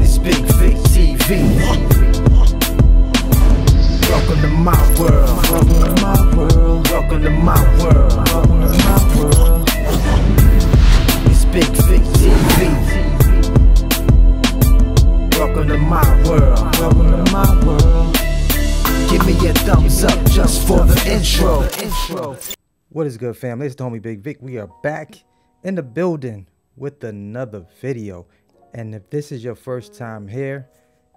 It's Bigg Vic TV. Welcome to my world. Welcome to my world. Welcome to my world. Welcome to my world. It's Bigg Vic TV. Welcome to my world. Welcome to my world. Give me a thumbs up just for the intro. What is good, family? It's the homie Bigg Vic. We are back in the building with another video. And if this is your first time here,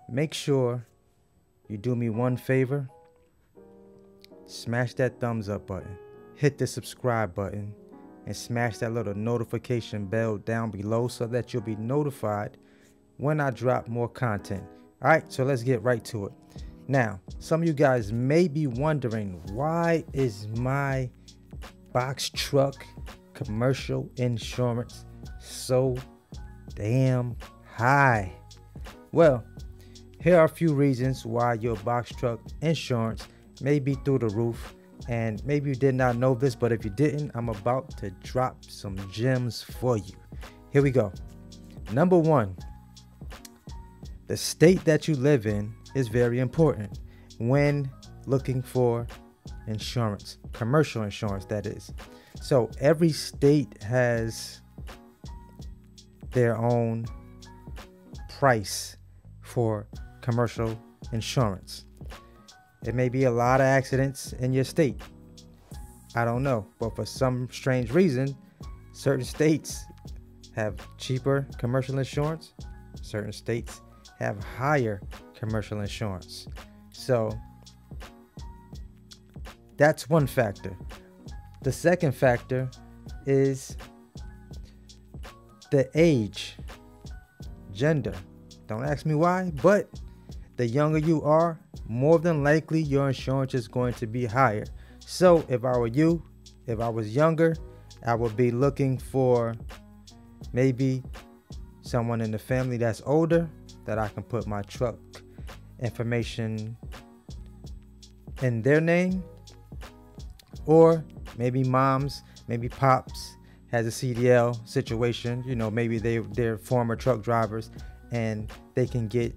make sure you do me one favor. Smash that thumbs up button, hit the subscribe button, and smash that little notification bell down below so that you'll be notified when I drop more content. All right, so let's get right to it. Now, some of you guys may be wondering, why is my box truck commercial insurance so damn high? Well, here are a few reasons why your box truck insurance may be through the roof, and maybe you did not know this, but if you didn't, I'm about to drop some gems for you. Here we go. Number one, the state that you live in is very important when looking for insurance, commercial insurance, that is. So every state has their own price for commercial insurance. It may be a lot of accidents in your state, I don't know, but for some strange reason, certain states have cheaper commercial insurance, certain states have higher commercial insurance. So that's one factor. The second factor is the age, gender. Don't ask me why, but the younger you are, more than likely your insurance is going to be higher. So if I were you, if I was younger, I would be looking for maybe someone in the family that's older, that I can put my truck information in their name, or maybe moms, maybe pops has a CDL situation. You know, maybe they're former truck drivers and they can get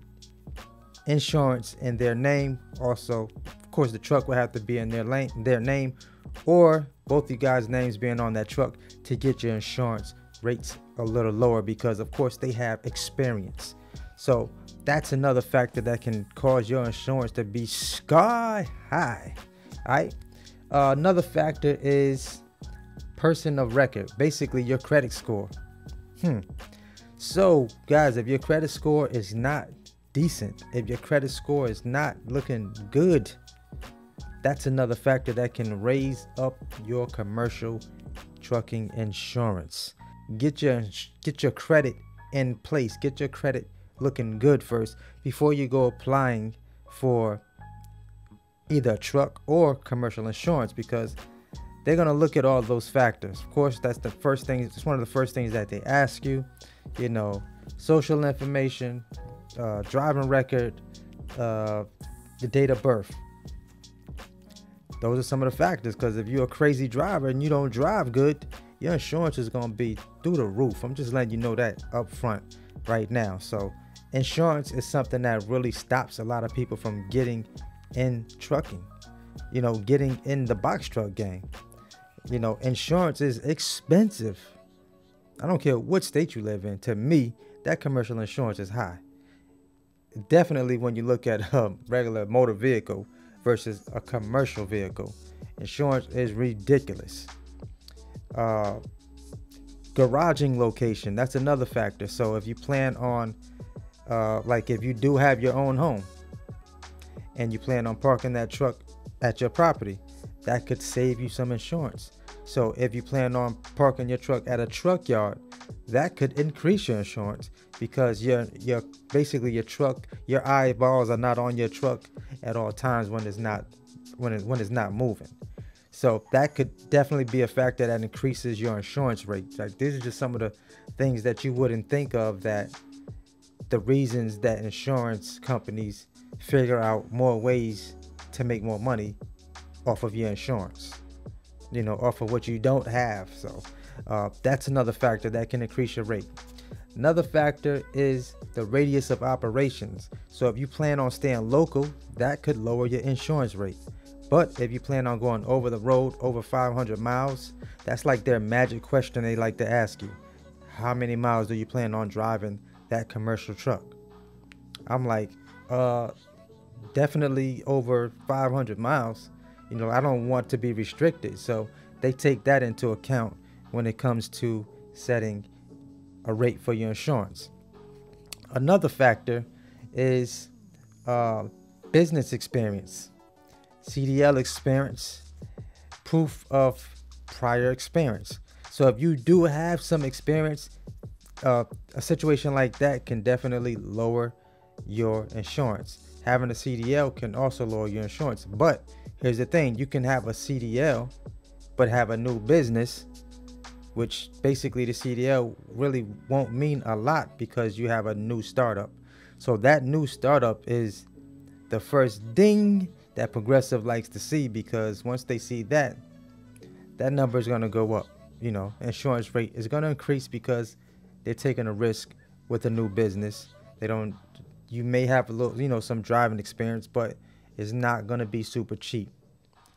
insurance in their name. Also, of course, the truck will have to be in their name, or both you guys' names being on that truck to get your insurance rates a little lower, because of course they have experience. So that's another factor that can cause your insurance to be sky high. All right. Another factor is person of record, basically your credit score. So guys, if your credit score is not decent, if your credit score is not looking good, that's another factor that can raise up your commercial trucking insurance. Get your credit in place, get your credit looking good first before you go applying for either a truck or commercial insurance, because they're going to look at all those factors. Of course, that's the first thing. It's one of the first things that they ask you. You know, social information, driving record, the date of birth. Those are some of the factors, because if you're a crazy driver and you don't drive good, your insurance is going to be through the roof. I'm just letting you know that up front right now. So insurance is something that really stops a lot of people from getting in trucking, you know, getting in the box truck game. You know, insurance is expensive. I don't care what state you live in. To me, that commercial insurance is high. Definitely when you look at a regular motor vehicle versus a commercial vehicle, insurance is ridiculous. Garaging location, that's another factor. So if you plan on like if you do have your own home and you plan on parking that truck at your property, that could save you some insurance. So if you plan on parking your truck at a truck yard, that could increase your insurance, because you're basically your truck, your eyeballs are not on your truck at all times when it's not moving. So that could definitely be a factor that increases your insurance rate. Like, these are just some of the things that you wouldn't think of, that the reasons that insurance companies figure out more ways to make more money off of your insurance, off of what you don't have. So that's another factor that can increase your rate. Another factor is the radius of operations. So if you plan on staying local, that could lower your insurance rate. But if you plan on going over the road over 500 miles, that's like their magic question they like to ask you. How many miles do you plan on driving that commercial truck? I'm like, definitely over 500 miles. You know, I don't want to be restricted. So they take that into account when it comes to setting a rate for your insurance. Another factor is business experience, CDL experience, proof of prior experience. So if you do have some experience, a situation like that can definitely lower your insurance. Having a CDL can also lower your insurance. But here's the thing, you can have a CDL but have a new business, which basically the CDL really won't mean a lot because you have a new startup. So that new startup is the first ding that Progressive likes to see, because once they see that, that number is going to go up. You know, insurance rate is going to increase because they're taking a risk with a new business. You may have a little, you know, some driving experience, but it's not going to be super cheap.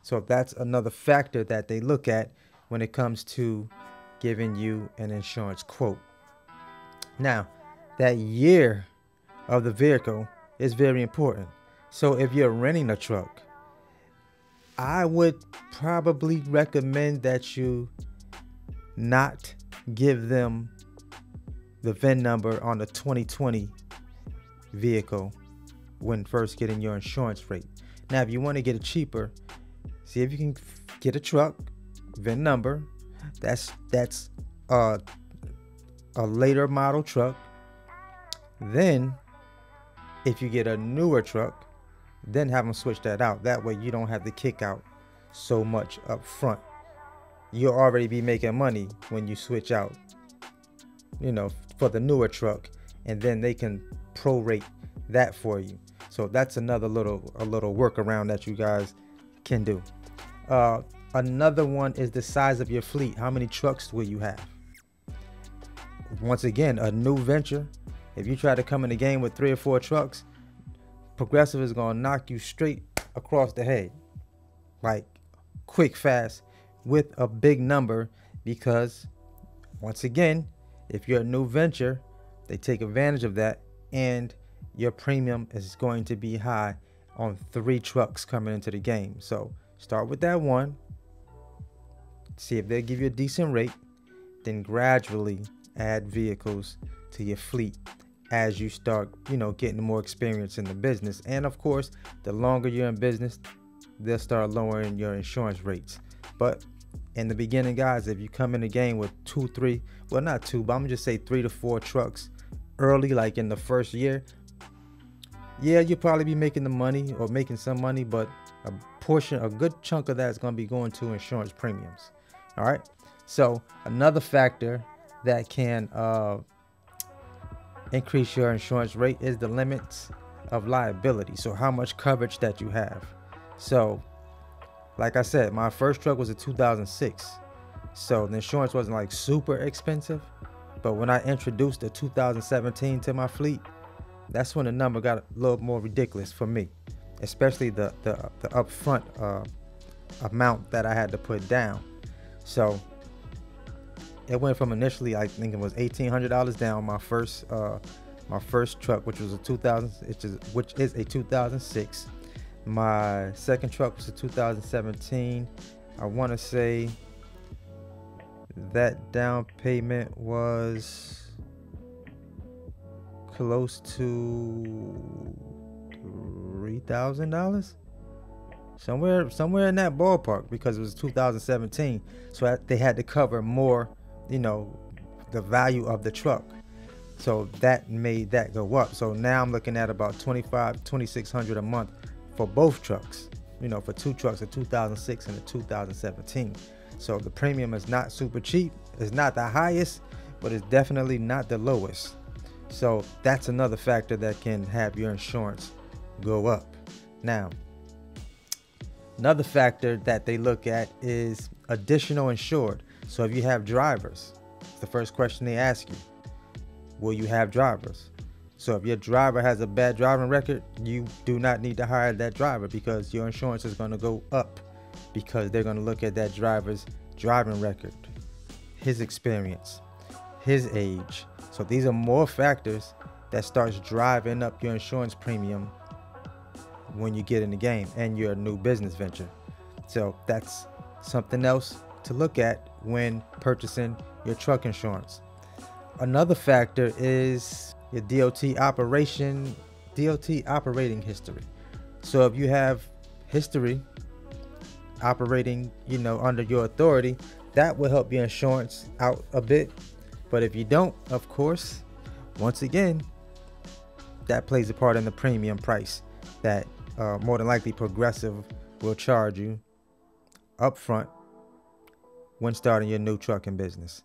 So that's another factor that they look at when it comes to giving you an insurance quote. Now, that year of the vehicle is very important. So if you're renting a truck, I would probably recommend that you not give them the VIN number on the 2020 vehicle when first getting your insurance rate. Now, if you want to get it cheaper, see if you can get a truck VIN number that's a later model truck. Then if you get a newer truck, then have them switch that out. That way you don't have to kick out so much up front. You'll already be making money when you switch out, you know, for the newer truck, and then they can prorate that for you. So that's another little workaround that you guys can do. Another one is the size of your fleet. How many trucks will you have? Once again, a new venture. If you try to come in the game with 3 or 4 trucks, Progressive is going to knock you straight across the head, like quick, fast, with a big number, because once again, if you're a new venture, they take advantage of that, and your premium is going to be high on 3 trucks coming into the game. So start with that one, see if they give you a decent rate, then gradually add vehicles to your fleet as you start, you know, getting more experience in the business. And of course, the longer you're in business, they'll start lowering your insurance rates. But in the beginning, guys, if you come in the game with 2, 3, well, not 2, but I'm gonna just say 3 to 4 trucks early, like in the first year, yeah, you'll probably be making the money or making some money, but a good chunk of that is going to be going to insurance premiums. All right. So another factor that can increase your insurance rate is the limits of liability. So how much coverage that you have. So like I said, my first truck was a 2006. So the insurance wasn't like super expensive, but when I introduced the 2017 to my fleet, that's when the number got a little more ridiculous for me, especially the upfront amount that I had to put down. So it went from initially, I think it was $1,800 down my first truck, which was a 2006. My second truck was a 2017. I want to say that down payment was close to $3,000, somewhere in that ballpark, because it was 2017. So they had to cover more, you know, the value of the truck. So that made that go up. So now I'm looking at about $2,600 a month for both trucks, you know, for 2 trucks, a 2006 and a 2017. So the premium is not super cheap. It's not the highest, but it's definitely not the lowest. So that's another factor that can have your insurance go up. Now, another factor that they look at is additional insured. So if you have drivers, it's the first question they ask you. will you have drivers? So if your driver has a bad driving record, you do not need to hire that driver, because your insurance is going to go up, because they're going to look at that driver's driving record, his experience, his age. So these are more factors that starts driving up your insurance premium when you get in the game and you're a new business venture. So that's something else to look at when purchasing your truck insurance. Another factor is your DOT operating history. So if you have history operating, under your authority, that will help your insurance out a bit. But if you don't, of course, once again, that plays a part in the premium price that more than likely Progressive will charge you up front when starting your new trucking business.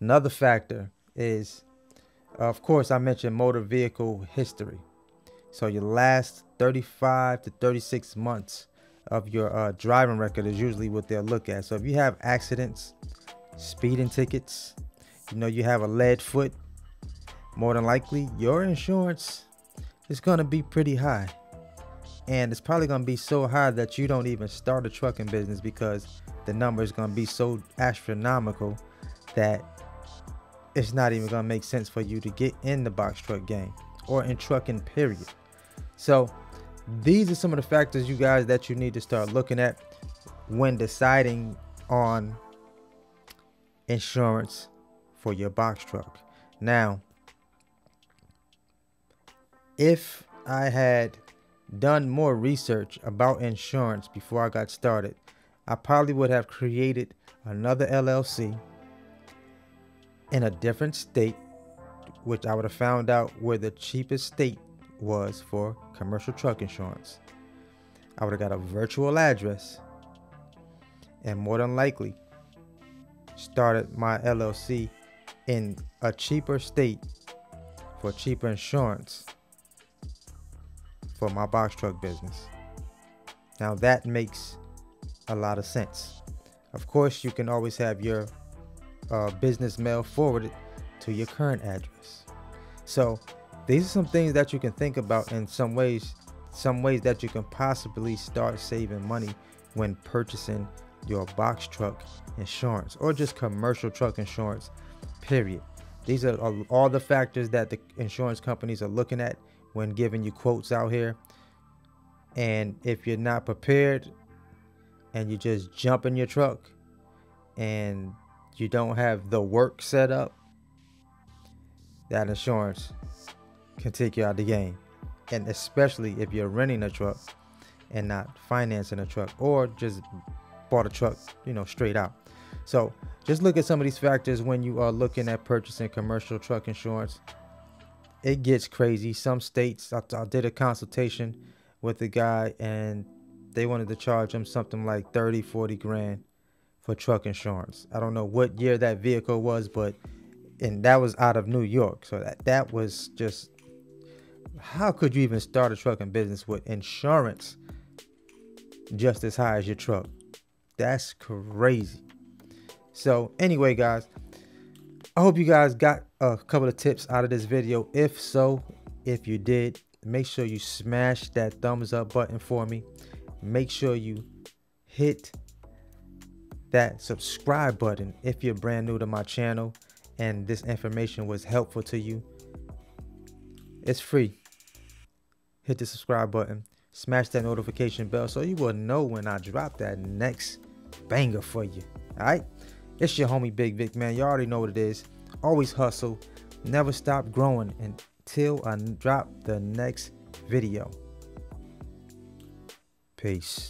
Another factor is, of course, I mentioned motor vehicle history. So your last 35 to 36 months of your driving record is usually what they'll look at. So if you have accidents, speeding tickets, you have a lead foot, more than likely your insurance is going to be pretty high. And it's probably going to be so high that you don't even start a trucking business, because the number is going to be so astronomical that it's not even going to make sense for you to get in the box truck game or in trucking, period. So these are some of the factors, you guys, that you need to start looking at when deciding on insurance for your box truck. Now, if I had done more research about insurance before I got started, I probably would have created another LLC in a different state, which I would have found out where the cheapest state was for commercial truck insurance. I would have got a virtual address, and more than likely started my LLC in a cheaper state for cheaper insurance for my box truck business. Now that makes a lot of sense. Of course, you can always have your business mail forwarded to your current address. So these are some things that you can think about, in some ways that you can possibly start saving money when purchasing your box truck insurance or just commercial truck insurance, period. These are all the factors that the insurance companies are looking at when giving you quotes out here. And if you're not prepared and you just jump in your truck and you don't have the work set up, that insurance can take you out of the game. And especially if you're renting a truck and not financing a truck, or just bought a truck, straight out. So just look at some of these factors when you are looking at purchasing commercial truck insurance. It gets crazy. Some states, I did a consultation with a guy, and they wanted to charge him something like 30-40 grand for truck insurance. I don't know what year that vehicle was, and that was out of New York. So that was just, how could you even start a trucking business with insurance just as high as your truck? That's crazy. So anyway, guys, I hope you guys got a couple of tips out of this video. If so, if you did, make sure you smash that thumbs up button for me. Make sure you hit that subscribe button if you're brand new to my channel and this information was helpful to you. It's free. Hit the subscribe button, smash that notification bell so you will know when I drop that next banger for you. All right, it's your homie Bigg Vic, man. You already know what it is. Always hustle, never stop growing until I drop the next video. Peace.